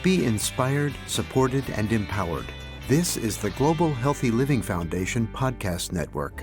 Be inspired, supported, and empowered. This is the Global Healthy Living Foundation podcast network.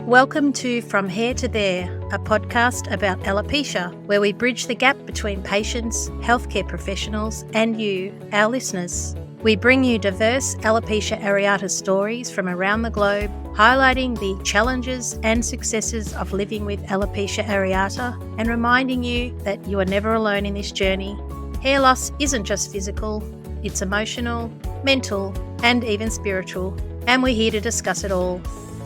Welcome to From Hair to There, a podcast about alopecia, where we bridge the gap between patients, healthcare professionals, and you, our listeners. We bring you diverse alopecia areata stories from around the globe, highlighting the challenges and successes of living with alopecia areata and reminding you that you are never alone in this journey. Hair loss isn't just physical, it's emotional, mental, and even spiritual, and we're here to discuss it all.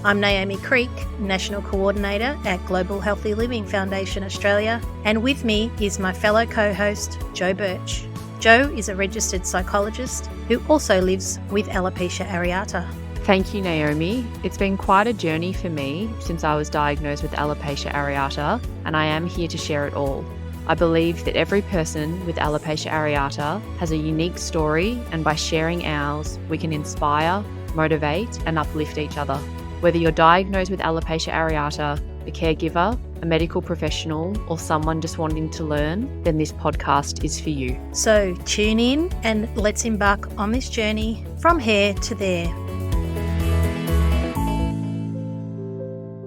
I'm Naomi Creek, National Coordinator at Global Healthy Living Foundation Australia, and with me is my fellow co-host, Joe Birch. Joe is a registered psychologist who also lives with alopecia areata. Thank you, Naomi. It's been quite a journey for me since I was diagnosed with alopecia areata, and I am here to share it all. I believe that every person with alopecia areata has a unique story, and by sharing ours, we can inspire, motivate, and uplift each other. Whether you're diagnosed with alopecia areata, a caregiver, a medical professional, or someone just wanting to learn, then this podcast is for you. So tune in and let's embark on this journey from hair to there.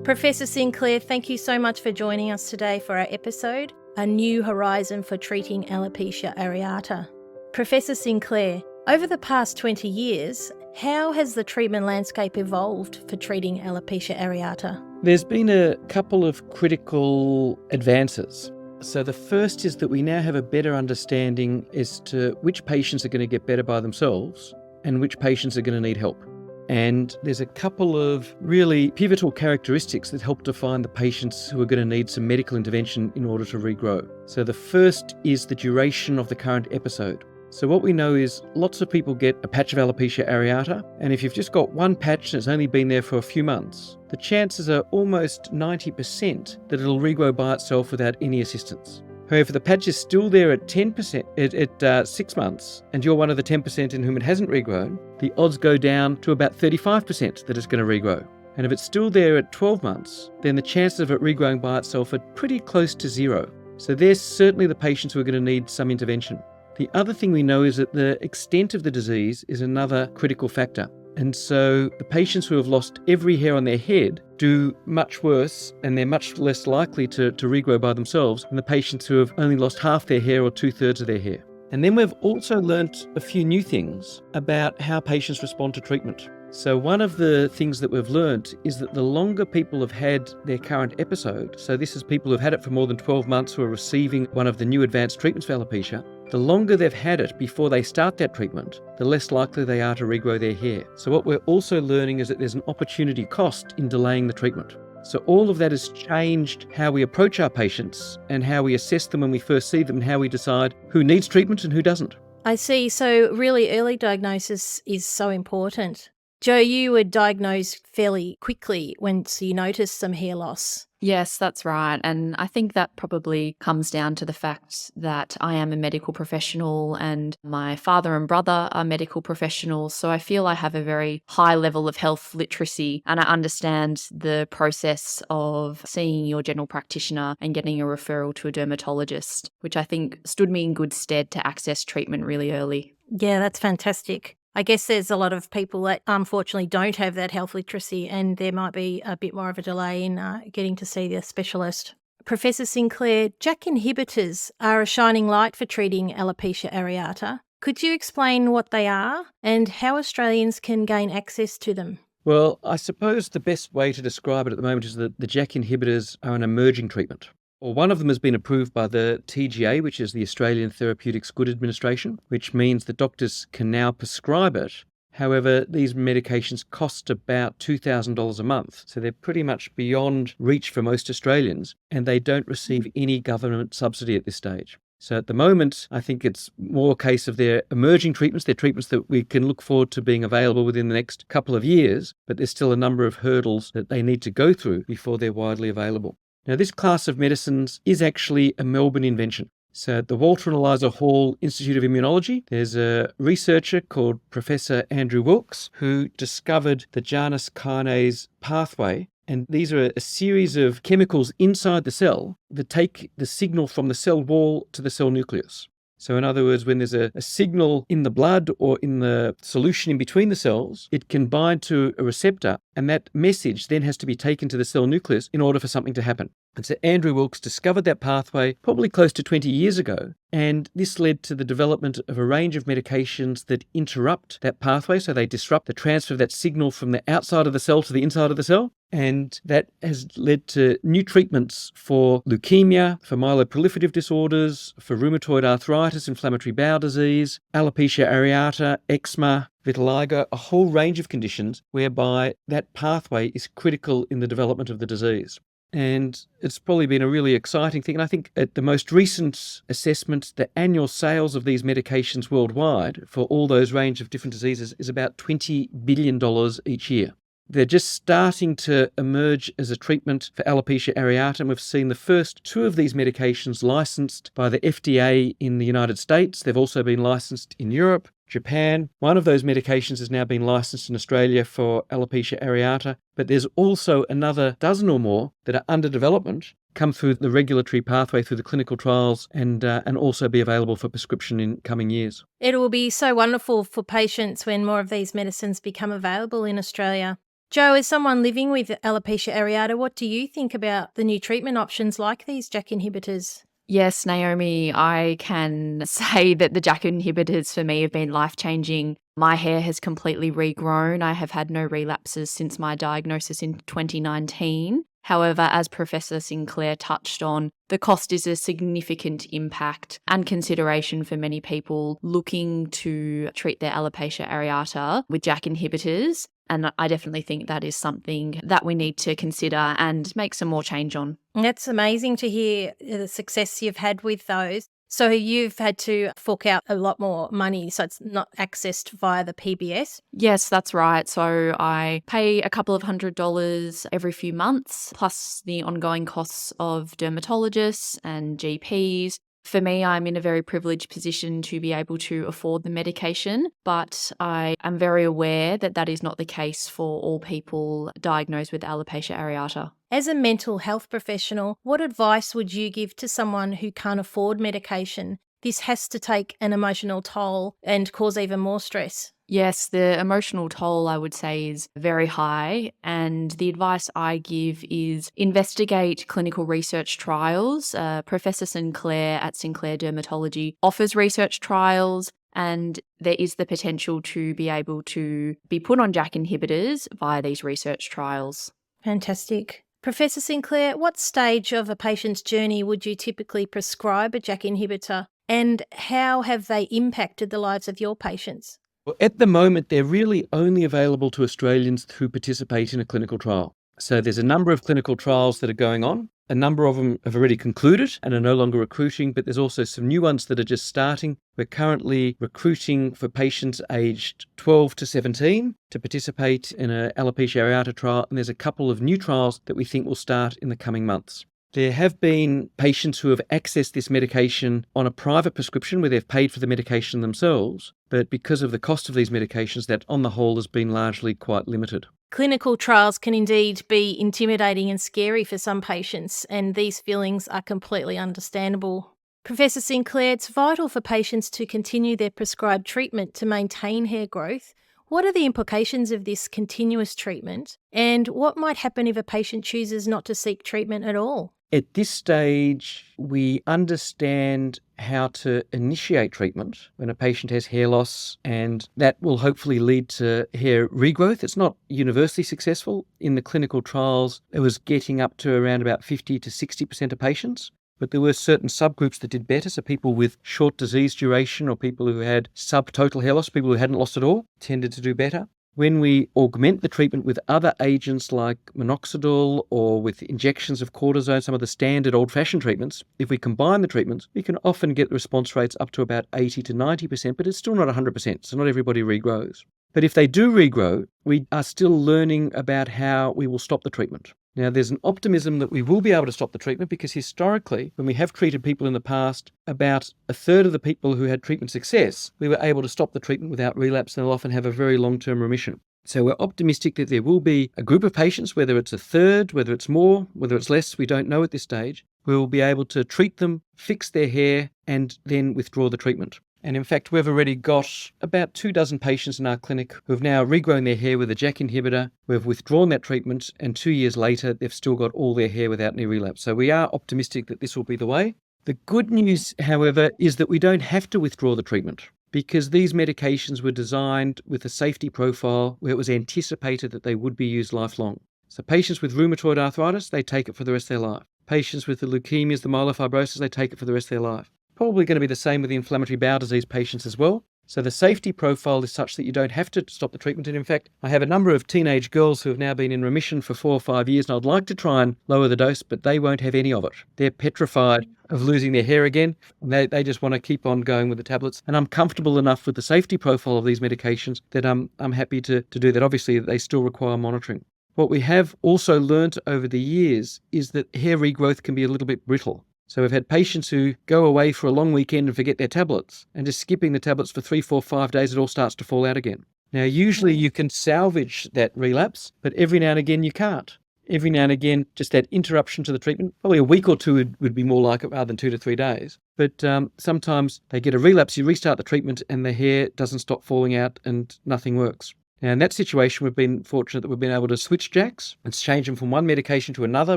Professor Sinclair, thank you so much for joining us today for our episode, A New Horizon for Treating Alopecia Areata. Professor Sinclair, over the past 20 years, how has the treatment landscape evolved for treating alopecia areata? There's been a couple of critical advances. So the first is that we now have a better understanding as to which patients are going to get better by themselves and which patients are going to need help. And there's a couple of really pivotal characteristics that help define the patients who are going to need some medical intervention in order to regrow. So the first is the duration of the current episode. So what we know is lots of people get a patch of alopecia areata, and if you've just got one patch and it's only been there for a few months, the chances are almost 90% that it'll regrow by itself without any assistance. However, if the patch is still there at 10% at 6 months, and you're one of the 10% in whom it hasn't regrown, the odds go down to about 35% that it's going to regrow. And if it's still there at 12 months, then the chances of it regrowing by itself are pretty close to zero. So there's certainly the patients who are going to need some intervention. The other thing we know is that the extent of the disease is another critical factor. And so the patients who have lost every hair on their head do much worse, and they're much less likely to regrow by themselves than the patients who have only lost half their hair or 2/3 of their hair. And then we've also learnt a few new things about how patients respond to treatment. So one of the things that we've learnt is that the longer people have had their current episode, so this is people who've had it for more than 12 months who are receiving one of the new advanced treatments for alopecia, the longer they've had it before they start that treatment, the less likely they are to regrow their hair. So what we're also learning is that there's an opportunity cost in delaying the treatment. So all of that has changed how we approach our patients and how we assess them when we first see them and how we decide who needs treatment and who doesn't. I see. So really early diagnosis is so important. Joe, you were diagnosed fairly quickly once you noticed some hair loss. Yes, that's right. And I think that probably comes down to the fact that I am a medical professional and my father and brother are medical professionals. So I feel I have a very high level of health literacy, and I understand the process of seeing your general practitioner and getting a referral to a dermatologist, which I think stood me in good stead to access treatment really early. Yeah, that's fantastic. I guess there's a lot of people that unfortunately don't have that health literacy, and there might be a bit more of a delay in getting to see the specialist. Professor Sinclair, JAK inhibitors are a shining light for treating alopecia areata. Could you explain what they are and how Australians can gain access to them? Well, I suppose the best way to describe it at the moment is that the JAK inhibitors are an emerging treatment. Well, one of them has been approved by the TGA, which is the Australian Therapeutics Good Administration, which means that doctors can now prescribe it. However, these medications cost about $2,000 a month, so they're pretty much beyond reach for most Australians, and they don't receive any government subsidy at this stage. So at the moment, I think it's more a case of their emerging treatments. They're treatments that we can look forward to being available within the next couple of years, but there's still a number of hurdles that they need to go through before they're widely available. Now, this class of medicines is actually a Melbourne invention. So at the Walter and Eliza Hall Institute of Immunology, there's a researcher called Professor Andrew Wilkes who discovered the Janus kinase pathway. And these are a series of chemicals inside the cell that take the signal from the cell wall to the cell nucleus. So in other words, when there's a signal in the blood or in the solution in between the cells, it can bind to a receptor, and that message then has to be taken to the cell nucleus in order for something to happen. And so Andrew Wilkes discovered that pathway probably close to 20 years ago, and this led to the development of a range of medications that interrupt that pathway, so they disrupt the transfer of that signal from the outside of the cell to the inside of the cell. And that has led to new treatments for leukemia, for myeloproliferative disorders, for rheumatoid arthritis, inflammatory bowel disease, alopecia areata, eczema, vitiligo, a whole range of conditions whereby that pathway is critical in the development of the disease. And it's probably been a really exciting thing. And I think at the most recent assessment, the annual sales of these medications worldwide for all those range of different diseases is about $20 billion each year. They're just starting to emerge as a treatment for alopecia areata, and we've seen the first 2 of these medications licensed by the FDA in the United States. They've also been licensed in Europe, Japan. One of those medications has now been licensed in Australia for alopecia areata, but there's also another dozen or more that are under development, come through the regulatory pathway through the clinical trials, and also be available for prescription in coming years. It will be so wonderful for patients when more of these medicines become available in Australia. Joe, as someone living with alopecia areata, what do you think about the new treatment options like these JAK inhibitors? Yes, Naomi, I can say that the JAK inhibitors for me have been life-changing. My hair has completely regrown. I have had no relapses since my diagnosis in 2019. However, as Professor Sinclair touched on, the cost is a significant impact and consideration for many people looking to treat their alopecia areata with JAK inhibitors. And I definitely think that is something that we need to consider and make some more change on. That's amazing to hear the success you've had with those. So you've had to fork out a lot more money, so it's not accessed via the PBS? Yes, that's right. So I pay a couple of $100 every few months, plus the ongoing costs of dermatologists and GPs. For me, I'm in a very privileged position to be able to afford the medication, but I am very aware that that is not the case for all people diagnosed with alopecia areata. As a mental health professional, what advice would you give to someone who can't afford medication? This has to take an emotional toll and cause even more stress. Yes, the emotional toll, I would say, is very high. And the advice I give is investigate clinical research trials. Professor Sinclair at Sinclair Dermatology offers research trials, and there is the potential to be able to be put on JAK inhibitors via these research trials. Fantastic. Professor Sinclair, what stage of a patient's journey would you typically prescribe a JAK inhibitor, and how have they impacted the lives of your patients? Well, at the moment, they're really only available to Australians who participate in a clinical trial. So there's a number of clinical trials that are going on. A number of them have already concluded and are no longer recruiting, but there's also some new ones that are just starting. We're currently recruiting for patients aged 12 to 17 to participate in an alopecia areata trial, and there's a couple of new trials that we think will start in the coming months. There have been patients who have accessed this medication on a private prescription where they've paid for the medication themselves, but because of the cost of these medications, that on the whole has been largely quite limited. Clinical trials can indeed be intimidating and scary for some patients, and these feelings are completely understandable. Professor Sinclair, it's vital for patients to continue their prescribed treatment to maintain hair growth. What are the implications of this continuous treatment, and what might happen if a patient chooses not to seek treatment at all? At this stage, we understand how to initiate treatment when a patient has hair loss, and that will hopefully lead to hair regrowth. It's not universally successful. In the clinical trials, it was getting up to around about 50 to 60% of patients. But there were certain subgroups that did better. So people with short disease duration or people who had subtotal hair loss, people who hadn't lost at all, tended to do better. When we augment the treatment with other agents like minoxidil or with injections of cortisone, some of the standard old-fashioned treatments, if we combine the treatments, we can often get response rates up to about 80 to 90%, but it's still not 100%, so not everybody regrows. But if they do regrow, we are still learning about how we will stop the treatment. Now, there's an optimism that we will be able to stop the treatment because historically, when we have treated people in the past, about a third of the people who had treatment success, we were able to stop the treatment without relapse, and they'll often have a very long-term remission. So we're optimistic that there will be a group of patients, whether it's a third, whether it's more, whether it's less, we don't know at this stage, we'll be able to treat them, fix their hair, and then withdraw the treatment. And in fact, we've already got about 24 patients in our clinic who have now regrown their hair with a JAK inhibitor. We've withdrawn that treatment, and 2 years later, they've still got all their hair without any relapse. So we are optimistic that this will be the way. The good news, however, is that we don't have to withdraw the treatment, because these medications were designed with a safety profile where it was anticipated that they would be used lifelong. So patients with rheumatoid arthritis, they take it for the rest of their life. Patients with the leukemias, the myelofibrosis, they take it for the rest of their life. Probably going to be the same with the inflammatory bowel disease patients as well. So the safety profile is such that you don't have to stop the treatment. And in fact, I have a number of teenage girls who have now been in remission for 4 or 5 years, and I'd like to try and lower the dose, but they won't have any of it. They're petrified of losing their hair again, and they just want to keep on going with the tablets. And I'm comfortable enough with the safety profile of these medications that I'm happy to do that. Obviously, they still require monitoring. What we have also learnt over the years is that hair regrowth can be a little bit brittle. So we've had patients who go away for a long weekend and forget their tablets, and just skipping the tablets for 3, 4, 5 days, it all starts to fall out again. Now, usually you can salvage that relapse, but every now and again you can't. Every now and again, just that interruption to the treatment, probably a week or two would be more like it rather than 2 to 3 days. But sometimes they get a relapse, you restart the treatment, and the hair doesn't stop falling out and nothing works. Now, in that situation, we've been fortunate that we've been able to switch JAKs and change them from one medication to another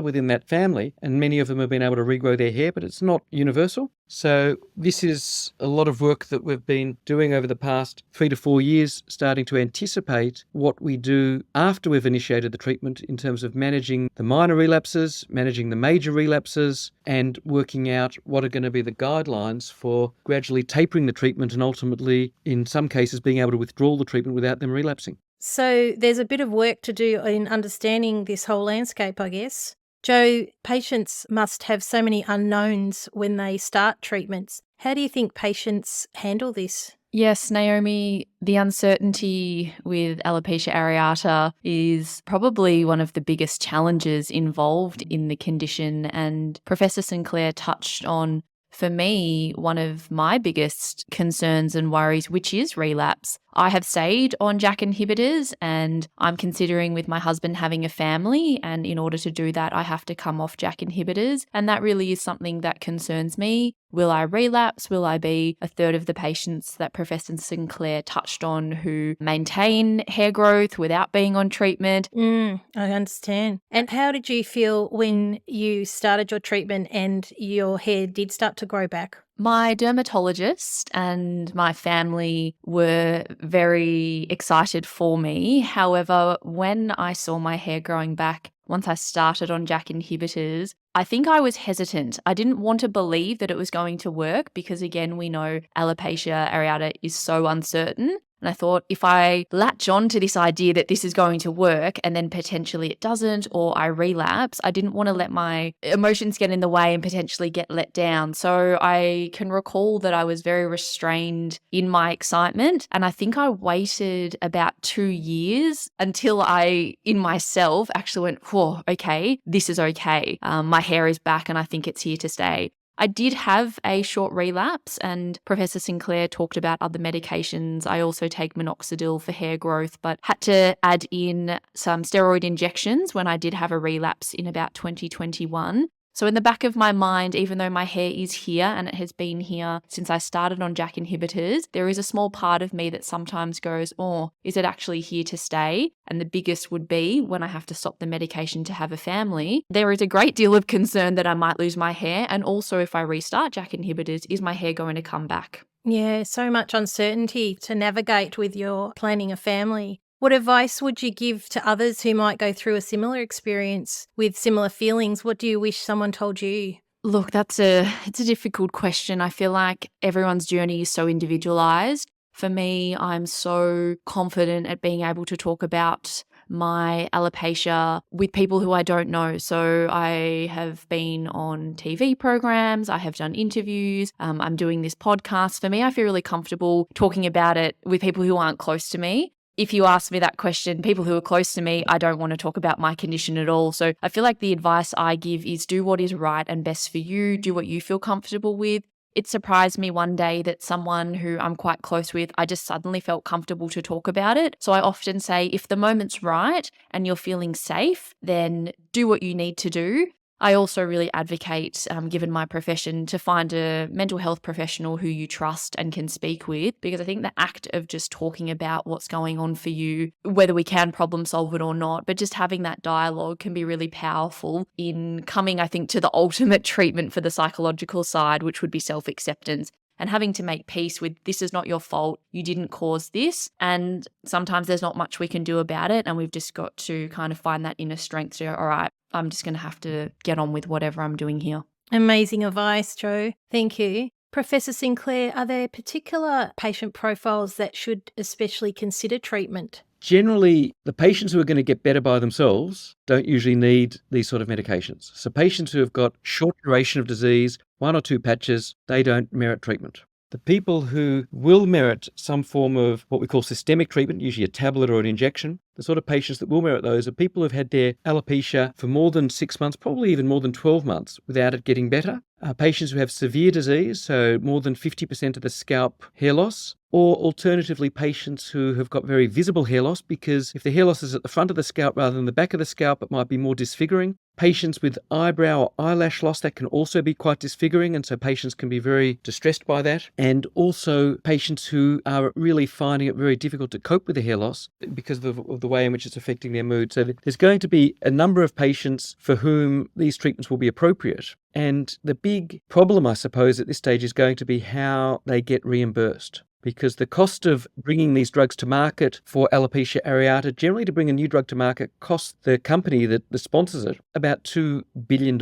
within that family, and many of them have been able to regrow their hair, but it's not universal. So this is a lot of work that we've been doing over the past 3 to 4 years, starting to anticipate what we do after we've initiated the treatment in terms of managing the minor relapses, managing the major relapses, and working out what are going to be the guidelines for gradually tapering the treatment and ultimately, in some cases, being able to withdraw the treatment without them relapsing. So there's a bit of work to do in understanding this whole landscape, I guess. Joe, patients must have so many unknowns when they start treatments. How do you think patients handle this? Yes, Naomi, the uncertainty with alopecia areata is probably one of the biggest challenges involved in the condition, and Professor Sinclair touched on, for me, one of my biggest concerns and worries, which is relapse. I have stayed on JAK inhibitors, and I'm considering with my husband having a family, and in order to do that, I have to come off JAK inhibitors, and that really is something that concerns me. Will I relapse? Will I be a third of the patients that Professor Sinclair touched on who maintain hair growth without being on treatment? I understand. And how did you feel when you started your treatment and your hair did start to grow back? My dermatologist and my family were very excited for me. However, when I saw my hair growing back, once I started on JAK inhibitors, I think I was hesitant. I didn't want to believe that it was going to work because, again, we know alopecia areata is so uncertain. And I thought, if I latch on to this idea that this is going to work and then potentially it doesn't, or I relapse, I didn't want to let my emotions get in the way and potentially get let down. So I can recall that I was very restrained in my excitement. And I think I waited about 2 years until I, in myself, actually went, whoa, okay, this is okay. My hair is back and I think it's here to stay. I did have a short relapse, and Professor Sinclair talked about other medications. I also take minoxidil for hair growth, but had to add in some steroid injections when I did have a relapse in about 2021. So in the back of my mind, even though my hair is here and it has been here since I started on JAK inhibitors, there is a small part of me that sometimes goes, oh, is it actually here to stay? And the biggest would be when I have to stop the medication to have a family. There is a great deal of concern that I might lose my hair. And also if I restart JAK inhibitors, is my hair going to come back? Yeah, so much uncertainty to navigate with your planning a family. What advice would you give to others who might go through a similar experience with similar feelings? What do you wish someone told you? Look, it's a difficult question. I feel like everyone's journey is so individualized. For me, I'm so confident at being able to talk about my alopecia with people who I don't know. So I have been on TV programs, I have done interviews, I'm doing this podcast. For me, I feel really comfortable talking about it with people who aren't close to me. If you ask me that question, people who are close to me, I don't want to talk about my condition at all. So I feel like the advice I give is do what is right and best for you, do what you feel comfortable with. It surprised me one day that someone who I'm quite close with, I just suddenly felt comfortable to talk about it. So I often say, if the moment's right and you're feeling safe, then do what you need to do. I also really advocate, given my profession, to find a mental health professional who you trust and can speak with, because I think the act of just talking about what's going on for you, whether we can problem solve it or not, but just having that dialogue can be really powerful in coming, I think, to the ultimate treatment for the psychological side, which would be self-acceptance. And having to make peace with, this is not your fault, you didn't cause this. And sometimes there's not much we can do about it. And we've just got to kind of find that inner strength to, all right, I'm just going to have to get on with whatever I'm doing here. Amazing advice, Jo. Thank you. Professor Sinclair, are there particular patient profiles that should especially consider treatment? Generally, the patients who are going to get better by themselves don't usually need these sort of medications. So patients who have got short duration of disease, 1 or 2 patches, they don't merit treatment. The people who will merit some form of what we call systemic treatment, usually a tablet or an injection, the sort of patients that will merit those are people who've had their alopecia for more than 6 months, probably even more than 12 months without it getting better. Patients who have severe disease, so more than 50% of the scalp hair loss, or alternatively patients who have got very visible hair loss, because if the hair loss is at the front of the scalp rather than the back of the scalp, it might be more disfiguring. Patients with eyebrow or eyelash loss, that can also be quite disfiguring, and so patients can be very distressed by that. And also patients who are really finding it very difficult to cope with the hair loss because of the way in which it's affecting their mood. So there's going to be a number of patients for whom these treatments will be appropriate. And the big problem, I suppose, at this stage is going to be how they get reimbursed. Because the cost of bringing these drugs to market for alopecia areata, generally to bring a new drug to market, costs the company that sponsors it about $2 billion.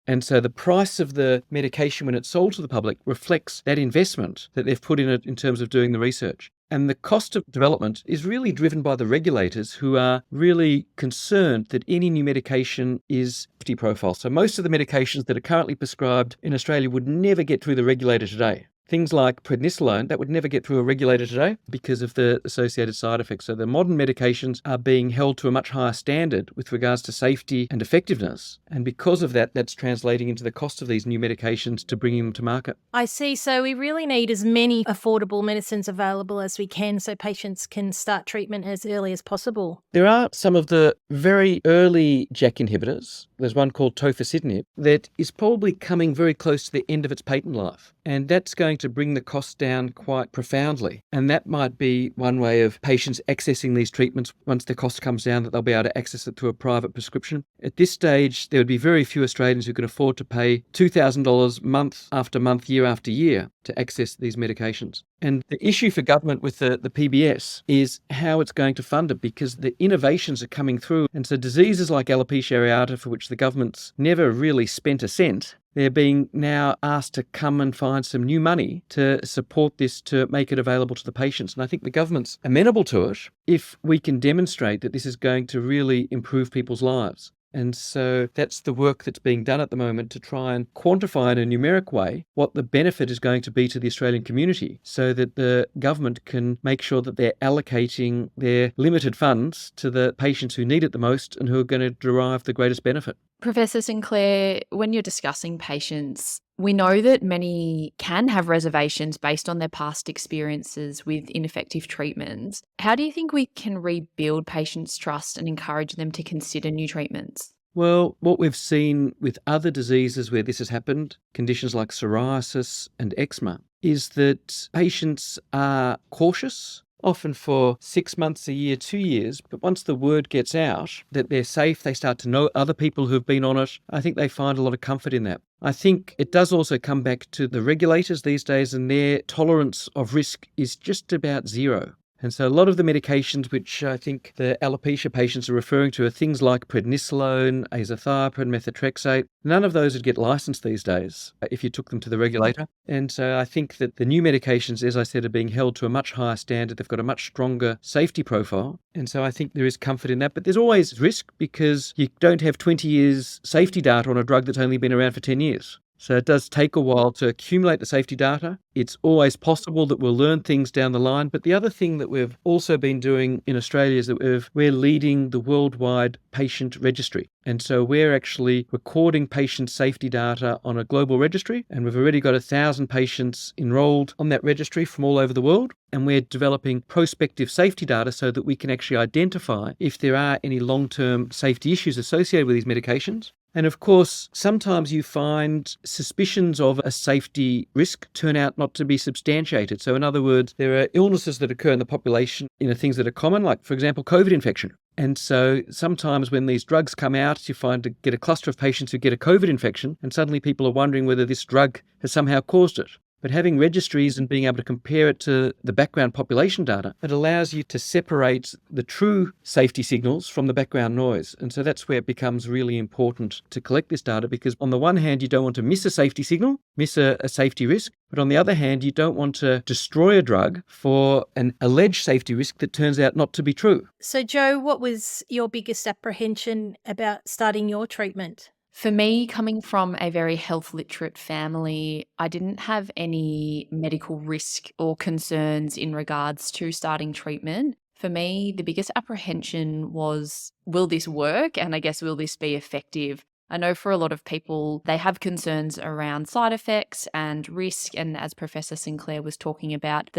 And so the price of the medication when it's sold to the public reflects that investment that they've put in it in terms of doing the research. And the cost of development is really driven by the regulators, who are really concerned that any new medication is safety profile. So most of the medications that are currently prescribed in Australia would never get through the regulator today. Things like prednisolone, that would never get through a regulator today because of the associated side effects. So the modern medications are being held to a much higher standard with regards to safety and effectiveness. And because of that, that's translating into the cost of these new medications to bringing them to market. I see. So we really need as many affordable medicines available as we can so patients can start treatment as early as possible. There are some of the very early JAK inhibitors. There's one called tofacitinib that is probably coming very close to the end of its patent life. And that's going to bring the cost down quite profoundly. And that might be one way of patients accessing these treatments once the cost comes down, that they'll be able to access it through a private prescription. At this stage, there would be very few Australians who can afford to pay $2,000 month after month, year after year to access these medications. And the issue for government with the PBS is how it's going to fund it, because the innovations are coming through. And so diseases like alopecia areata, for which the government's never really spent a cent, they're being now asked to come and find some new money to support this, to make it available to the patients. And I think the government's amenable to it if we can demonstrate that this is going to really improve people's lives. And so that's the work that's being done at the moment to try and quantify in a numeric way what the benefit is going to be to the Australian community, so that the government can make sure that they're allocating their limited funds to the patients who need it the most and who are going to derive the greatest benefit. Professor Sinclair, when you're discussing patients, we know that many can have reservations based on their past experiences with ineffective treatments. How do you think we can rebuild patients' trust and encourage them to consider new treatments? Well, what we've seen with other diseases where this has happened, conditions like psoriasis and eczema, is that patients are cautious, often for 6 months, a year, 2 years. But once the word gets out that they're safe, they start to know other people who've been on it, I think they find a lot of comfort in that. I think it does also come back to the regulators these days, and their tolerance of risk is just about zero. And so a lot of the medications which I think the alopecia patients are referring to are things like prednisolone, azathioprine, methotrexate. None of those would get licensed these days if you took them to the regulator. And so I think that the new medications, as I said, are being held to a much higher standard. They've got a much stronger safety profile. And so I think there is comfort in that. But there's always risk, because you don't have 20 years safety data on a drug that's only been around for 10 years. So it does take a while to accumulate the safety data. It's always possible that we'll learn things down the line. But the other thing that we've also been doing in Australia is that we're leading the worldwide patient registry. And so we're actually recording patient safety data on a global registry. And we've already got 1,000 patients enrolled on that registry from all over the world. And we're developing prospective safety data so that we can actually identify if there are any long-term safety issues associated with these medications. And of course, sometimes you find suspicions of a safety risk turn out not to be substantiated. So in other words, there are illnesses that occur in the population, things that are common, like, for example, COVID infection. And so sometimes when these drugs come out, you get a cluster of patients who get a COVID infection, and suddenly people are wondering whether this drug has somehow caused it. But having registries and being able to compare it to the background population data, it allows you to separate the true safety signals from the background noise. And so that's where it becomes really important to collect this data, because on the one hand, you don't want to miss a safety signal, miss a safety risk. But on the other hand, you don't want to destroy a drug for an alleged safety risk that turns out not to be true. So, Jo, what was your biggest apprehension about starting your treatment? For me, coming from a very health literate family, I didn't have any medical risk or concerns in regards to starting treatment. For me, the biggest apprehension was, will this work? And I guess, will this be effective? I know for a lot of people, they have concerns around side effects and risk. And as Professor Sinclair was talking about,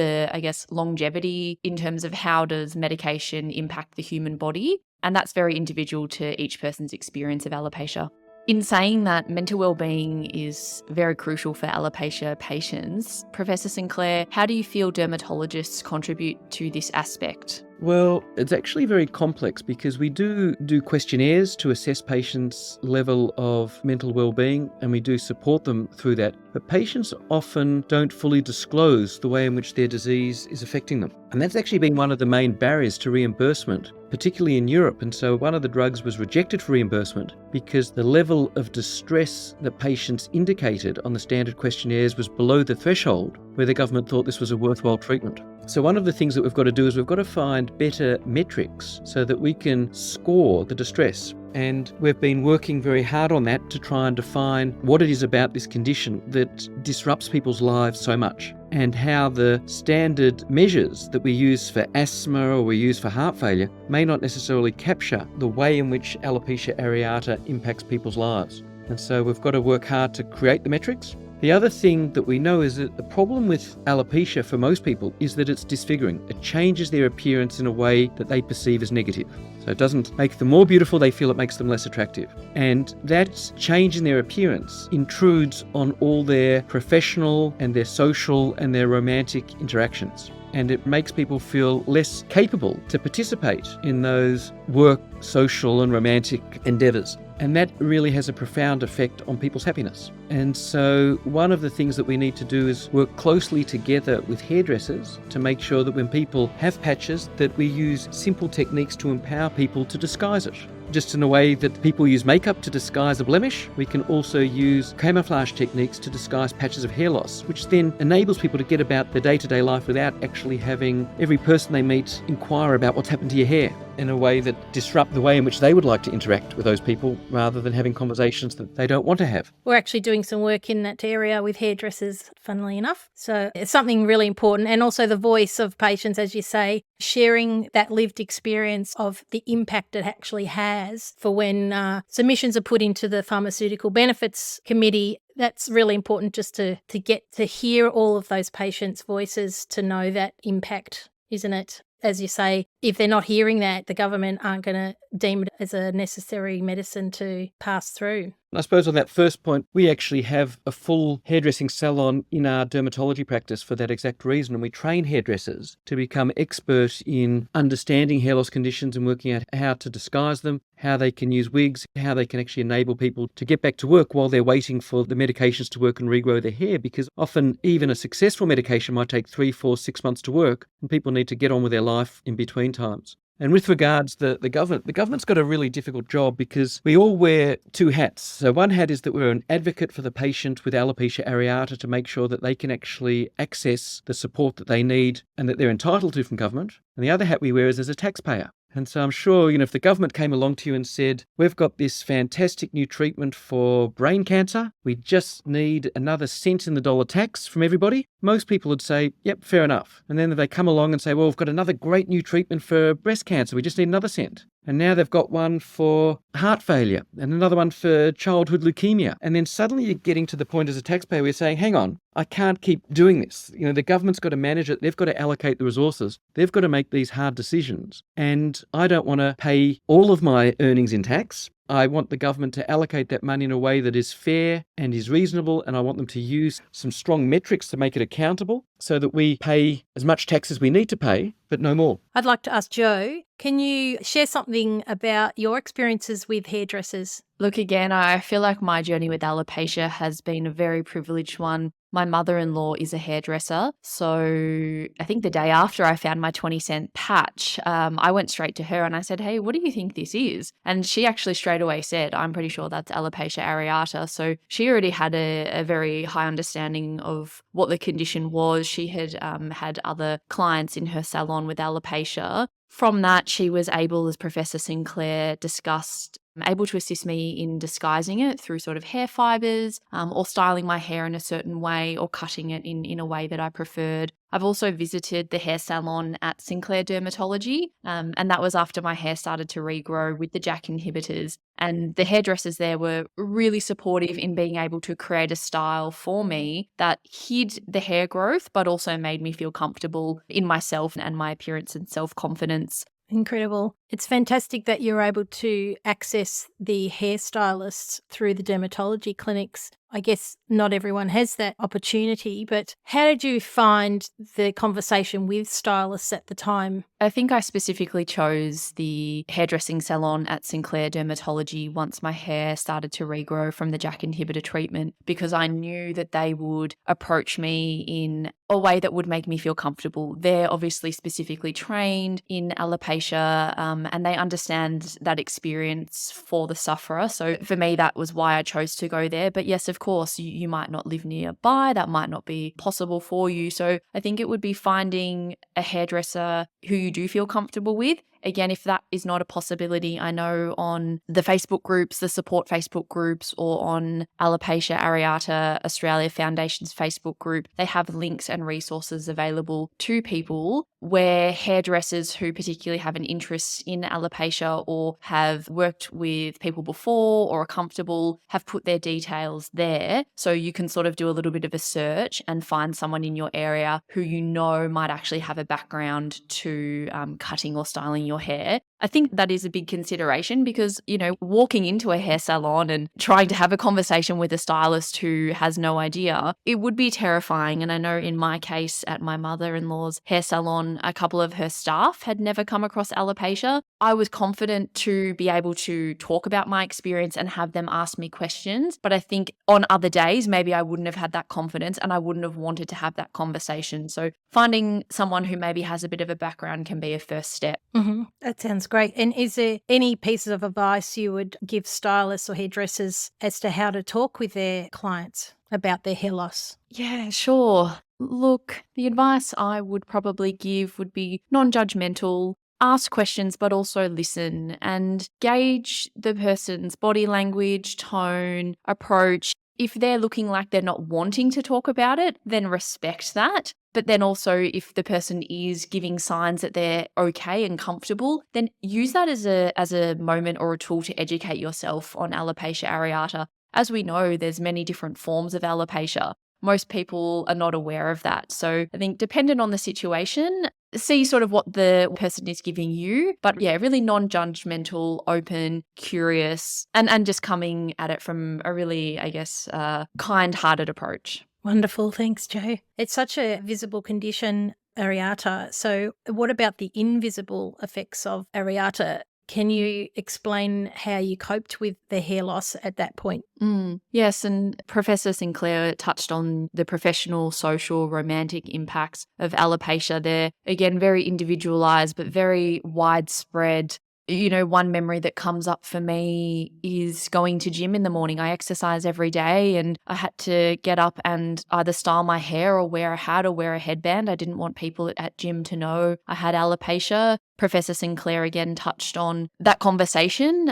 longevity in terms of how does medication impact the human body? And that's very individual to each person's experience of alopecia. In saying that, mental well-being is very crucial for alopecia patients. Professor Sinclair, how do you feel dermatologists contribute to this aspect? Well, it's actually very complex because we do questionnaires to assess patients' level of mental well-being, and we do support them through that. But patients often don't fully disclose the way in which their disease is affecting them. And that's actually been one of the main barriers to reimbursement, particularly in Europe. And so one of the drugs was rejected for reimbursement because the level of distress that patients indicated on the standard questionnaires was below the threshold where the government thought this was a worthwhile treatment. So one of the things that we've got to do is we've got to find better metrics so that we can score the distress. And we've been working very hard on that to try and define what it is about this condition that disrupts people's lives so much, and how the standard measures that we use for asthma or we use for heart failure may not necessarily capture the way in which alopecia areata impacts people's lives. And so we've got to work hard to create the metrics. The other thing that we know is that the problem with alopecia for most people is that it's disfiguring. It changes their appearance in a way that they perceive as negative. So it doesn't make them more beautiful, they feel it makes them less attractive. And that change in their appearance intrudes on all their professional and their social and their romantic interactions. And it makes people feel less capable to participate in those work, social and romantic endeavours. And that really has a profound effect on people's happiness. And so one of the things that we need to do is work closely together with hairdressers to make sure that when people have patches, that we use simple techniques to empower people to disguise it. Just in a way that people use makeup to disguise a blemish, we can also use camouflage techniques to disguise patches of hair loss, which then enables people to get about their day-to-day life without actually having every person they meet inquire about what's happened to your hair, in a way that disrupt the way in which they would like to interact with those people rather than having conversations that they don't want to have. We're actually doing some work in that area with hairdressers, funnily enough. So it's something really important. And also the voice of patients, as you say, sharing that lived experience of the impact it actually has for when submissions are put into the Pharmaceutical Benefits Committee. That's really important, just to get to hear all of those patients' voices, to know that impact, isn't it? As you say, if they're not hearing that, the government aren't going to deem it as a necessary medicine to pass through. I suppose on that first point, we actually have a full hairdressing salon in our dermatology practice for that exact reason. And we train hairdressers to become expert in understanding hair loss conditions and working out how to disguise them, how they can use wigs, how they can actually enable people to get back to work while they're waiting for the medications to work and regrow their hair. Because often even a successful medication might take 3, 4, 6 months to work, and people need to get on with their life in between times. And with regards to the government's got a really difficult job because we all wear two hats. So one hat is that we're an advocate for the patient with alopecia areata to make sure that they can actually access the support that they need and that they're entitled to from government. And the other hat we wear is as a taxpayer. And so I'm sure, if the government came along to you and said, we've got this fantastic new treatment for brain cancer, we just need another cent in the dollar tax from everybody, most people would say, yep, fair enough. And then if they come along and say, well, we've got another great new treatment for breast cancer, we just need another cent. And now they've got one for heart failure and another one for childhood leukemia. And then suddenly you're getting to the point as a taxpayer where you're saying, hang on, I can't keep doing this. The government's got to manage it. They've got to allocate the resources. They've got to make these hard decisions. And I don't want to pay all of my earnings in tax. I want the government to allocate that money in a way that is fair and is reasonable, and I want them to use some strong metrics to make it accountable so that we pay as much tax as we need to pay, but no more. I'd like to ask Jo, can you share something about your experiences with hairdressers? Look, again, I feel like my journey with alopecia has been a very privileged one. My mother-in-law is a hairdresser, so I think the day after I found my 20-cent patch, I went straight to her and I said, hey, what do you think this is? And she actually straight away said, I'm pretty sure that's alopecia areata. So she already had a very high understanding of what the condition was. She had had other clients in her salon with alopecia. From that, she was able, as Professor Sinclair discussed, able to assist me in disguising it through sort of hair fibers or styling my hair in a certain way or cutting it in a way that I preferred. I've also visited the hair salon at Sinclair Dermatology, and that was after my hair started to regrow with the JAK inhibitors. And the hairdressers there were really supportive in being able to create a style for me that hid the hair growth, but also made me feel comfortable in myself and my appearance and self-confidence. Incredible. It's fantastic that you're able to access the hairstylists through the dermatology clinics. I guess not everyone has that opportunity, but how did you find the conversation with stylists at the time? I think I specifically chose the hairdressing salon at Sinclair Dermatology once my hair started to regrow from the JAK inhibitor treatment, because I knew that they would approach me in a way that would make me feel comfortable. They're obviously specifically trained in alopecia and they understand that experience for the sufferer. So for me, that was why I chose to go there. But yes, of course, you might not live nearby. That might not be possible for you. So I think it would be finding a hairdresser who you do feel comfortable with. Again, if that is not a possibility, I know on the Facebook groups, the support Facebook groups, or on Alopecia Areata Australia Foundation's Facebook group, they have links and resources available to people where hairdressers who particularly have an interest in alopecia or have worked with people before or are comfortable have put their details there. So you can sort of do a little bit of a search and find someone in your area who you know might actually have a background to cutting or styling your hair. I think that is a big consideration because, you know, walking into a hair salon and trying to have a conversation with a stylist who has no idea, it would be terrifying. And I know in my case at my mother-in-law's hair salon, a couple of her staff had never come across alopecia. I was confident to be able to talk about my experience and have them ask me questions. But I think on other days, maybe I wouldn't have had that confidence and I wouldn't have wanted to have that conversation. So finding someone who maybe has a bit of a background can be a first step. Mm-hmm. That sounds great. And is there any pieces of advice you would give stylists or hairdressers as to how to talk with their clients about their hair loss? Yeah, sure. Look, the advice I would probably give would be non-judgmental. Ask questions, but also listen and gauge the person's body language, tone, approach. If they're looking like they're not wanting to talk about it, then respect that. But then also if the person is giving signs that they're okay and comfortable, then use that as a moment or a tool to educate yourself on alopecia areata. As we know, there's many different forms of alopecia. Most people are not aware of that. So I think dependent on the situation, see sort of what the person is giving you. But yeah, really non-judgmental, open, curious, and just coming at it from a really, I guess, kind-hearted approach. Wonderful. Thanks, Jo. It's such a visible condition, areata. So what about the invisible effects of areata? Can you explain how you coped with the hair loss at that point? Yes, and Professor Sinclair touched on the professional, social, romantic impacts of alopecia. They're, again, very individualized, but very widespread. You know, one memory that comes up for me is going to gym in the morning. I exercise every day and I had to get up and either style my hair or wear a hat or wear a headband. I didn't want people at gym to know I had alopecia. Professor Sinclair again touched on that conversation.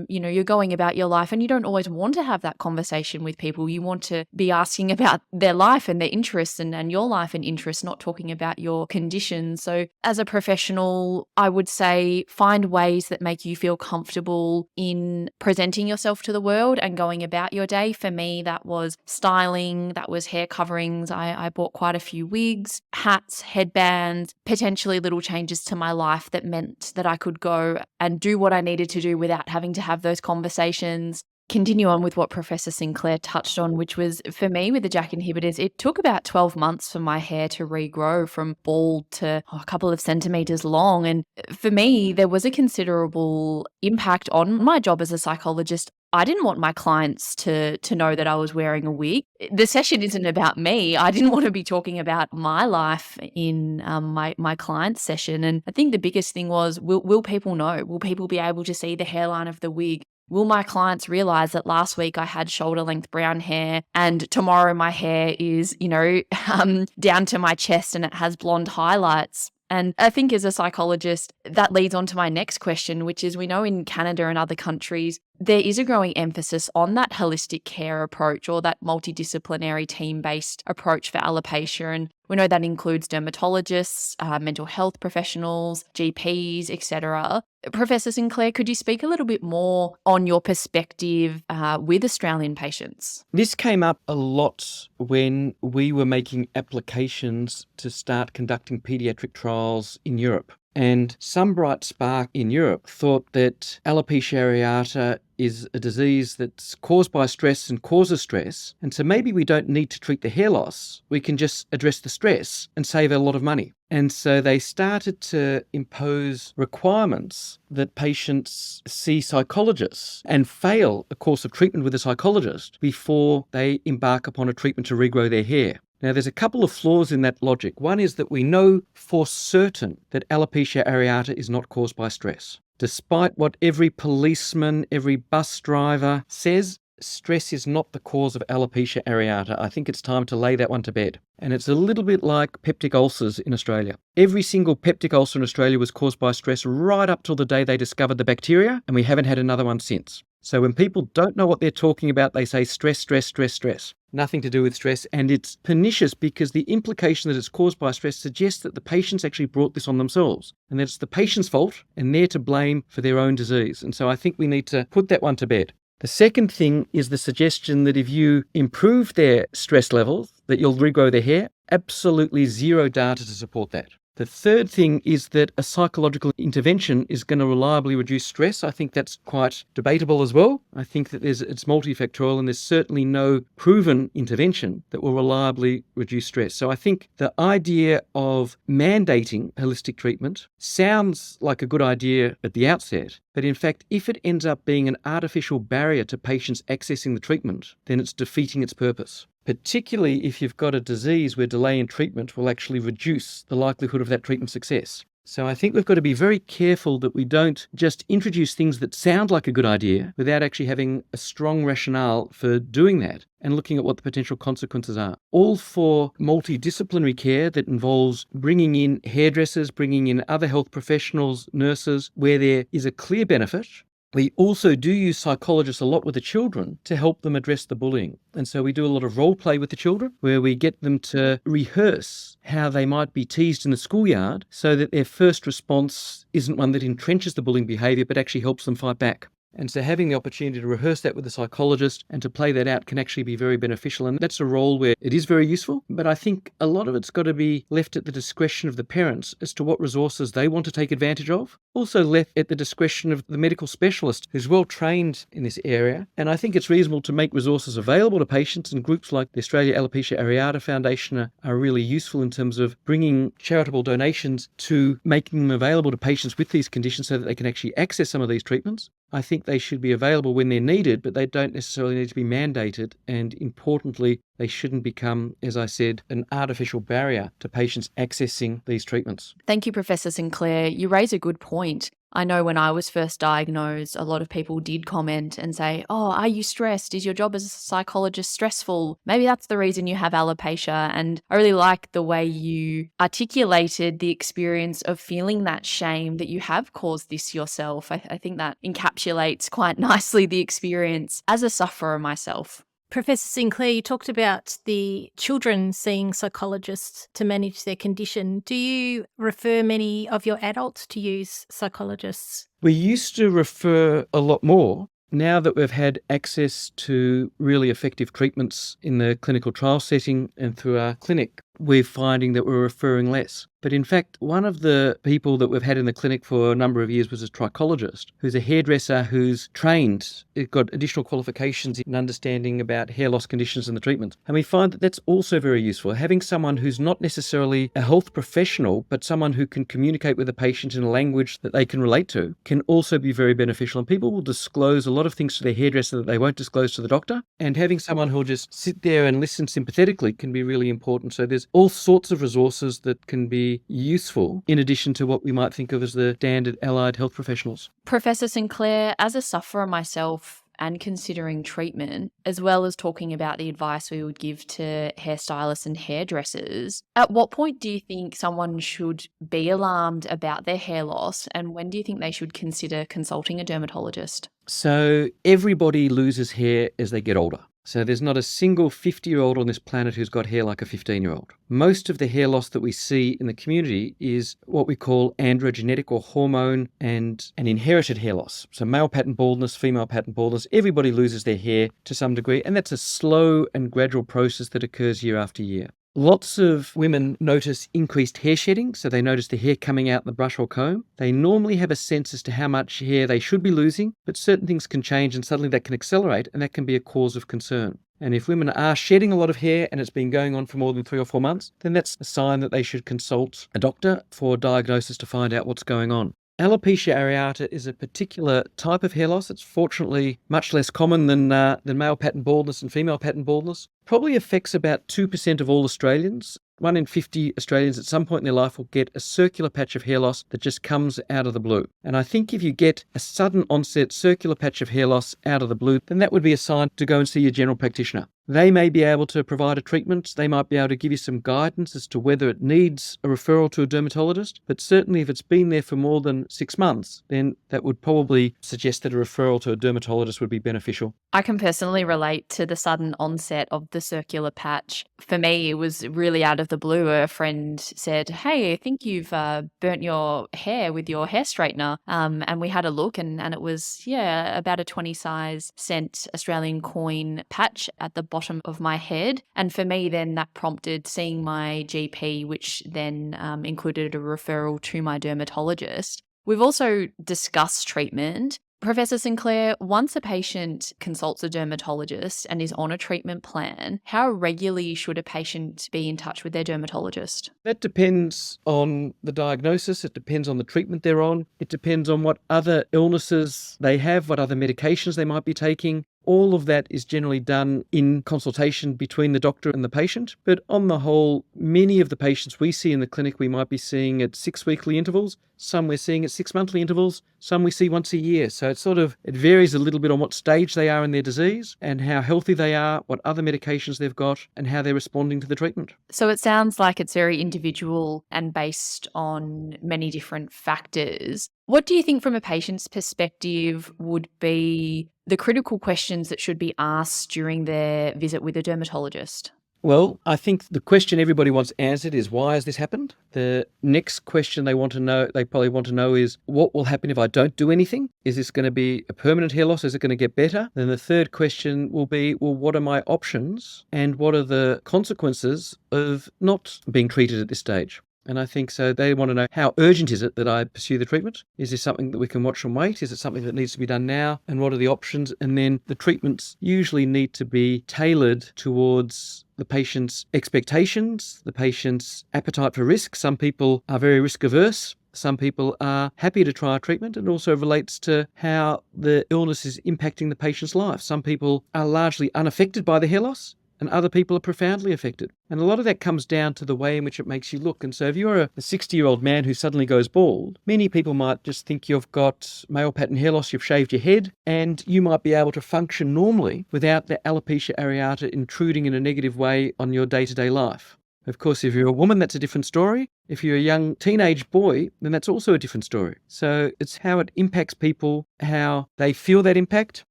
You know, you're going about your life and you don't always want to have that conversation with people. You want to be asking about their life and their interests and your life and interests, not talking about your condition. So as a professional, I would say find ways that make you feel comfortable in presenting yourself to the world and going about your day. For me, that was styling, that was hair coverings. I bought quite a few wigs, hats, headbands, potentially little changes to my life that that meant that I could go and do what I needed to do without having to have those conversations. Continue on with what Professor Sinclair touched on, which was, for me with the JAK inhibitors, it took about 12 months for my hair to regrow from bald to a couple of centimeters long. And for me, there was a considerable impact on my job as a psychologist. I didn't want my clients to know that I was wearing a wig. The session isn't about me. I didn't want to be talking about my life in my client's session. And I think the biggest thing was, will people know? Will people be able to see the hairline of the wig? Will my clients realize that last week I had shoulder length brown hair and tomorrow my hair is, down to my chest and it has blonde highlights? And I think as a psychologist, that leads on to my next question, which is, we know in Canada and other countries, there is a growing emphasis on that holistic care approach or that multidisciplinary team-based approach for alopecia. And we know that includes dermatologists, mental health professionals, GPs, etc. Professor Sinclair, could you speak a little bit more on your perspective with Australian patients? This came up a lot when we were making applications to start conducting paediatric trials in Europe. And some bright spark in Europe thought that alopecia areata is a disease that's caused by stress and causes stress. And so maybe we don't need to treat the hair loss. We can just address the stress and save a lot of money. And so they started to impose requirements that patients see psychologists and fail a course of treatment with a psychologist before they embark upon a treatment to regrow their hair. Now, there's a couple of flaws in that logic. One is that we know for certain that alopecia areata is not caused by stress. Despite what every policeman, every bus driver says, stress is not the cause of alopecia areata. I think it's time to lay that one to bed. And it's a little bit like peptic ulcers in Australia. Every single peptic ulcer in Australia was caused by stress right up till the day they discovered the bacteria, and we haven't had another one since. So when people don't know what they're talking about, they say stress, stress, stress, stress. Nothing to do with stress. And it's pernicious because the implication that it's caused by stress suggests that the patients actually brought this on themselves and that it's the patient's fault and they're to blame for their own disease. And so I think we need to put that one to bed. The second thing is the suggestion that if you improve their stress levels, that you'll regrow their hair. Absolutely zero data to support that. The third thing is that a psychological intervention is going to reliably reduce stress. I think that's quite debatable as well. I think that it's multifactorial and there's certainly no proven intervention that will reliably reduce stress. So I think the idea of mandating holistic treatment sounds like a good idea at the outset. But in fact, if it ends up being an artificial barrier to patients accessing the treatment, then it's defeating its purpose. Particularly if you've got a disease where delay in treatment will actually reduce the likelihood of that treatment success. So I think we've got to be very careful that we don't just introduce things that sound like a good idea without actually having a strong rationale for doing that and looking at what the potential consequences are. All for multidisciplinary care that involves bringing in hairdressers, bringing in other health professionals, nurses, where there is a clear benefit. We also do use psychologists a lot with the children to help them address the bullying. And so we do a lot of role play with the children where we get them to rehearse how they might be teased in the schoolyard so that their first response isn't one that entrenches the bullying behaviour but actually helps them fight back. And so having the opportunity to rehearse that with a psychologist and to play that out can actually be very beneficial. And that's a role where it is very useful. But I think a lot of it's got to be left at the discretion of the parents as to what resources they want to take advantage of. Also left at the discretion of the medical specialist who's well trained in this area. And I think it's reasonable to make resources available to patients, and groups like the Australia Alopecia Areata Foundation are really useful in terms of bringing charitable donations to making them available to patients with these conditions so that they can actually access some of these treatments. I think they should be available when they're needed, but they don't necessarily need to be mandated. And importantly, they shouldn't become, as I said, an artificial barrier to patients accessing these treatments. Thank you, Professor Sinclair. You raise a good point. I know when I was first diagnosed, a lot of people did comment and say, oh, are you stressed? Is your job as a psychologist stressful? Maybe that's the reason you have alopecia. And I really like the way you articulated the experience of feeling that shame that you have caused this yourself. I think that encapsulates quite nicely the experience as a sufferer myself. Professor Sinclair, you talked about the children seeing psychologists to manage their condition. Do you refer many of your adults to use psychologists? We used to refer a lot more. Now that we've had access to really effective treatments in the clinical trial setting and through our clinic, we're finding that we're referring less. But in fact, one of the people that we've had in the clinic for a number of years was a trichologist who's a hairdresser who's trained, got additional qualifications in understanding about hair loss conditions and the treatment. And we find that that's also very useful. Having someone who's not necessarily a health professional, but someone who can communicate with the patient in a language that they can relate to can also be very beneficial. And people will disclose a lot of things to their hairdresser that they won't disclose to the doctor. And having someone who'll just sit there and listen sympathetically can be really important. So there's all sorts of resources that can be useful in addition to what we might think of as the standard allied health professionals. Professor Sinclair, as a sufferer myself and considering treatment, as well as talking about the advice we would give to hairstylists and hairdressers, at what point do you think someone should be alarmed about their hair loss, and when do you think they should consider consulting a dermatologist? So everybody loses hair as they get older. So there's not a single 50-year-old on this planet who's got hair like a 15-year-old. Most of the hair loss that we see in the community is what we call androgenetic or hormone and an inherited hair loss. So male pattern baldness, female pattern baldness, everybody loses their hair to some degree, and that's a slow and gradual process that occurs year after year. Lots of women notice increased hair shedding, so they notice the hair coming out in the brush or comb. They normally have a sense as to how much hair they should be losing, but certain things can change and suddenly that can accelerate, and that can be a cause of concern. And if women are shedding a lot of hair and it's been going on for more than 3 or 4 months, then that's a sign that they should consult a doctor for diagnosis to find out what's going on. Alopecia areata is a particular type of hair loss. It's fortunately much less common than male pattern baldness and female pattern baldness. Probably affects about 2% of all Australians. 1 in 50 Australians at some point in their life will get a circular patch of hair loss that just comes out of the blue. And I think if you get a sudden onset circular patch of hair loss out of the blue, then that would be a sign to go and see your general practitioner. They may be able to provide a treatment. They might be able to give you some guidance as to whether it needs a referral to a dermatologist. But certainly if it's been there for more than 6 months, then that would probably suggest that a referral to a dermatologist would be beneficial. I can personally relate to the sudden onset of the circular patch. For me, it was really out of the blue. A friend said, "Hey, I think you've burnt your hair with your hair straightener." And we had a look and it was, about a 20 size cent Australian coin patch at the bottom of my head. And for me, then that prompted seeing my GP, which then included a referral to my dermatologist. We've also discussed treatment. Professor Sinclair, once a patient consults a dermatologist and is on a treatment plan, how regularly should a patient be in touch with their dermatologist? That depends on the diagnosis. It depends on the treatment they're on. It depends on what other illnesses they have, what other medications they might be taking. All of that is generally done in consultation between the doctor and the patient. But on the whole, many of the patients we see in the clinic, we might be seeing at 6 weekly intervals. Some we're seeing at 6 monthly intervals. Some we see once a year. So it varies a little bit on what stage they are in their disease and how healthy they are, what other medications they've got, and how they're responding to the treatment. So it sounds like it's very individual and based on many different factors. What do you think from a patient's perspective would be the critical questions that should be asked during their visit with a dermatologist? Well, I think the question everybody wants answered is, why has this happened? The next question they probably want to know is, what will happen if I don't do anything? Is this going to be a permanent hair loss? Is it going to get better? Then the third question will be, well, what are my options and what are the consequences of not being treated at this stage? And I think so they want to know, how urgent is it that I pursue the treatment? Is this something that we can watch and wait? Is it something that needs to be done now? And what are the options? And then the treatments usually need to be tailored towards the patient's expectations, the patient's appetite for risk. Some people are very risk averse. Some people are happy to try a treatment. It also relates to how the illness is impacting the patient's life. Some people are largely unaffected by the hair loss, and other people are profoundly affected. And a lot of that comes down to the way in which it makes you look. And so if you're a 60-year-old man who suddenly goes bald, many people might just think you've got male pattern hair loss, you've shaved your head, and you might be able to function normally without the alopecia areata intruding in a negative way on your day-to-day life. Of course, if you're a woman, that's a different story. If you're a young teenage boy, then that's also a different story. So it's how it impacts people, how they feel that impact,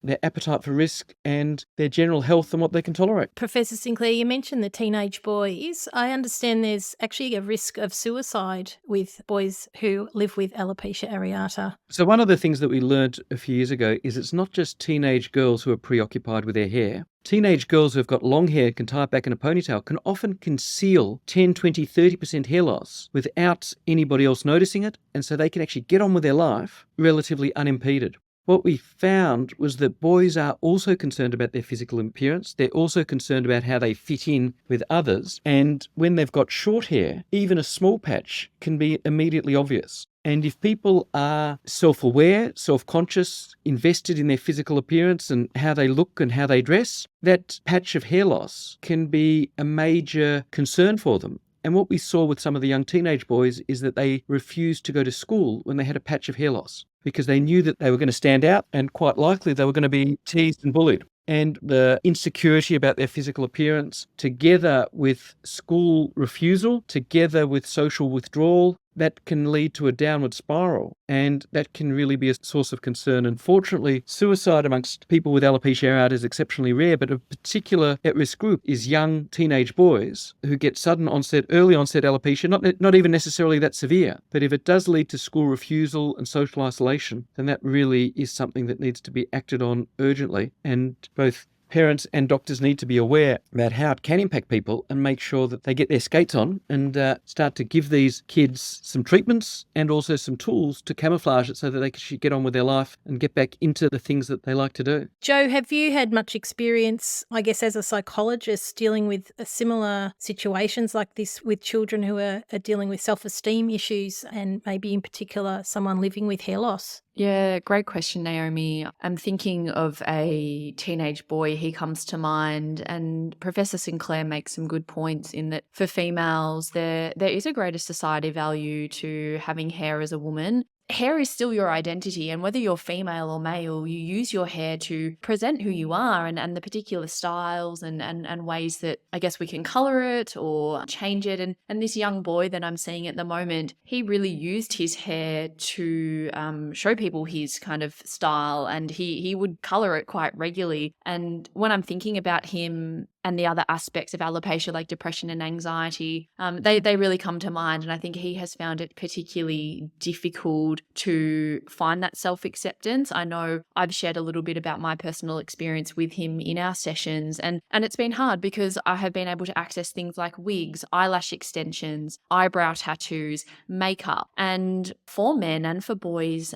their appetite for risk, and their general health and what they can tolerate. Professor Sinclair, you mentioned the teenage boys. I understand there's actually a risk of suicide with boys who live with alopecia areata. So one of the things that we learned a few years ago is it's not just teenage girls who are preoccupied with their hair. Teenage girls who have got long hair, can tie it back in a ponytail, can often conceal 10, 20, 30% hair loss without anybody else noticing it, and so they can actually get on with their life relatively unimpeded. What we found was that boys are also concerned about their physical appearance. They're also concerned about how they fit in with others. And when they've got short hair, even a small patch can be immediately obvious. And if people are self-aware, self-conscious, invested in their physical appearance and how they look and how they dress, that patch of hair loss can be a major concern for them. And what we saw with some of the young teenage boys is that they refused to go to school when they had a patch of hair loss because they knew that they were going to stand out and quite likely they were going to be teased and bullied. And the insecurity about their physical appearance, together with school refusal, together with social withdrawal, that can lead to a downward spiral, and that can really be a source of concern. Unfortunately, suicide amongst people with alopecia areata is exceptionally rare, but a particular at-risk group is young teenage boys who get sudden onset, early onset alopecia, not even necessarily that severe, but if it does lead to school refusal and social isolation, then that really is something that needs to be acted on urgently, and both parents and doctors need to be aware about how it can impact people and make sure that they get their skates on and start to give these kids some treatments and also some tools to camouflage it so that they can get on with their life and get back into the things that they like to do. Joe, have you had much experience, I guess, as a psychologist dealing with similar situations like this with children who are dealing with self-esteem issues and maybe in particular someone living with hair loss? Yeah, great question, Naomi. I'm thinking of a teenage boy, he comes to mind, and Professor Sinclair makes some good points in that for females, there is a greater society value to having hair as a woman. Hair is still your identity, and whether you're female or male, you use your hair to present who you are and the particular styles and ways that I guess we can colour it or change it. And this young boy that I'm seeing at the moment, he really used his hair to show people his kind of style, and he would colour it quite regularly. And when I'm thinking about him and the other aspects of alopecia like depression and anxiety, they really come to mind. And I think he has found it particularly difficult to find that self-acceptance. I know I've shared a little bit about my personal experience with him in our sessions, and it's been hard because I have been able to access things like wigs, eyelash extensions, eyebrow tattoos, makeup. And for men and for boys,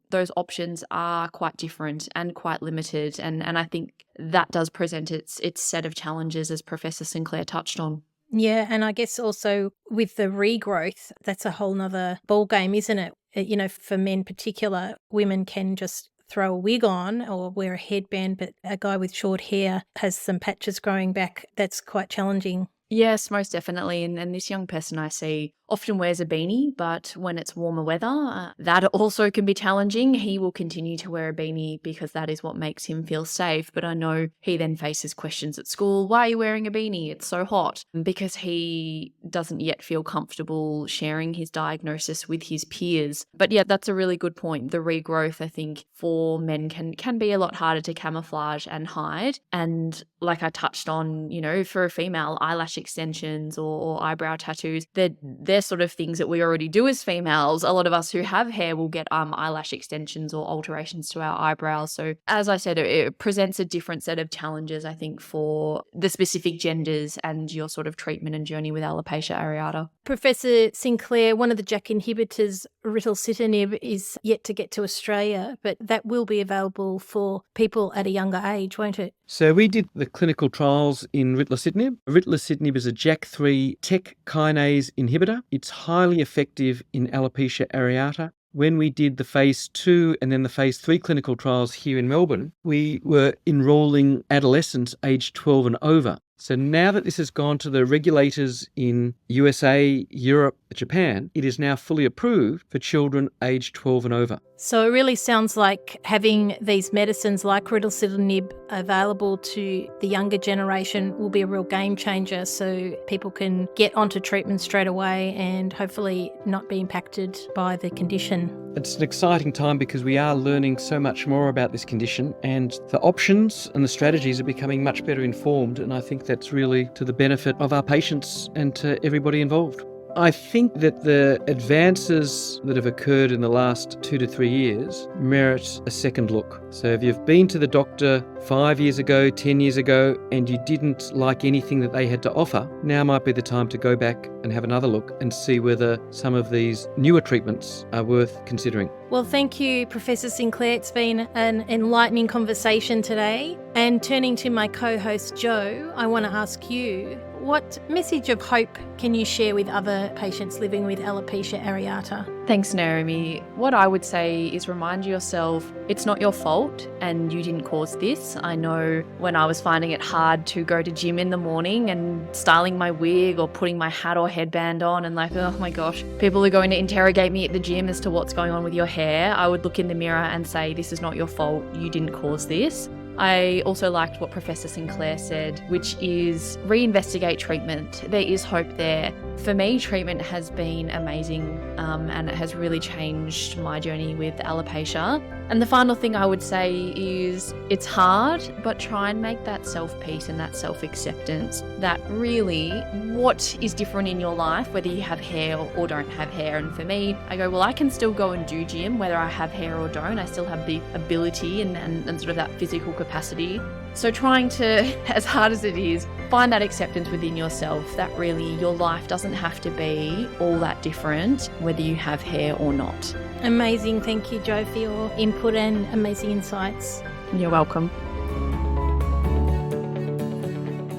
those options are quite different and quite limited. And I think that does present its set of challenges, as Professor Sinclair touched on. Yeah, and I guess also with the regrowth, that's a whole nother ball game, isn't it? You know, for men in particular, women can just throw a wig on or wear a headband, but a guy with short hair has some patches growing back. That's quite challenging. Yes, most definitely. And this young person I see often wears a beanie, but when it's warmer weather, that also can be challenging. He will continue to wear a beanie because that is what makes him feel safe. But I know he then faces questions at school. Why are you wearing a beanie? It's so hot. Because he doesn't yet feel comfortable sharing his diagnosis with his peers. But yeah, that's a really good point. The regrowth, I think, for men can be a lot harder to camouflage and hide. And like I touched on, you know, for a female, eyelash extensions or eyebrow tattoos, they're sort of things that we already do as females. A lot of us who have hair will get eyelash extensions or alterations to our eyebrows. So as I said, it presents a different set of challenges, I think, for the specific genders and your sort of treatment and journey with alopecia areata. Professor Sinclair, one of the JAK inhibitors, ritlecitinib, is yet to get to Australia, but that will be available for people at a younger age, won't it? So we did the clinical trials in ritlecitinib. Ritlecitinib is a JAK3 TEC kinase inhibitor. It's highly effective in alopecia areata. When we did the phase 2 and then the phase 3 clinical trials here in Melbourne, we were enrolling adolescents aged 12 and over. So now that this has gone to the regulators in USA, Europe, Japan, it is now fully approved for children aged 12 and over. So it really sounds like having these medicines like riddlesidenib available to the younger generation will be a real game changer, so people can get onto treatment straight away and hopefully not be impacted by the condition. It's an exciting time because we are learning so much more about this condition, and the options and the strategies are becoming much better informed, and I think that's really to the benefit of our patients and to everybody involved. I think that the advances that have occurred in the last 2 to 3 years merit a second look. So if you've been to the doctor 5 years ago, 10 years ago, and you didn't like anything that they had to offer, now might be the time to go back and have another look and see whether some of these newer treatments are worth considering. Well, thank you, Professor Sinclair. It's been an enlightening conversation today. And turning to my co-host, Jo, I want to ask you, what message of hope can you share with other patients living with alopecia areata? Thanks, Naomi. What I would say is remind yourself it's not your fault and you didn't cause this. I know when I was finding it hard to go to gym in the morning and styling my wig or putting my hat or headband on and like, oh my gosh, people are going to interrogate me at the gym as to what's going on with your hair. I would look in the mirror and say, this is not your fault. You didn't cause this. I also liked what Professor Sinclair said, which is reinvestigate treatment. There is hope there. For me, treatment has been amazing and it has really changed my journey with alopecia. And the final thing I would say is it's hard, but try and make that self-peace and that self-acceptance that really what is different in your life, whether you have hair or don't have hair. And for me, I go, well, I can still go and do gym, whether I have hair or don't. I still have the ability and sort of that physical capacity. So trying to, as hard as it is, find that acceptance within yourself that really your life doesn't have to be all that different, whether you have hair or not. Amazing. Thank you, Jo, for your input and amazing insights. You're welcome.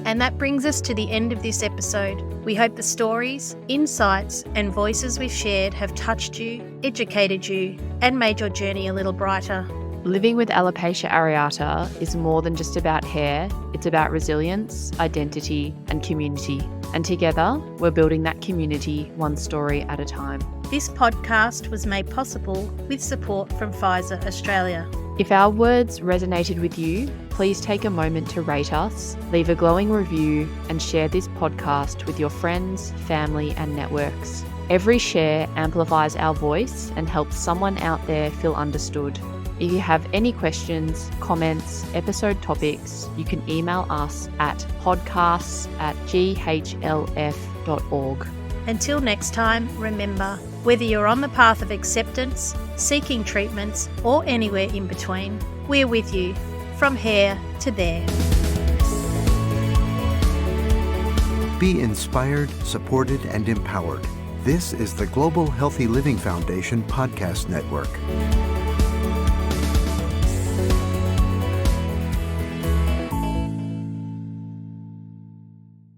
And that brings us to the end of this episode. We hope the stories, insights, and voices we've shared have touched you, educated you, and made your journey a little brighter. Living with alopecia areata is more than just about hair. It's about resilience, identity, and community. And together, we're building that community one story at a time. This podcast was made possible with support from Pfizer Australia. If our words resonated with you, please take a moment to rate us, leave a glowing review, and share this podcast with your friends, family, and networks. Every share amplifies our voice and helps someone out there feel understood. If you have any questions, comments, episode topics, you can email us at podcasts@ghlf.org. Until next time, remember, whether you're on the path of acceptance, seeking treatments, or anywhere in between, we're with you, from hair to there. Be inspired, supported, and empowered. This is the Global Healthy Living Foundation Podcast Network.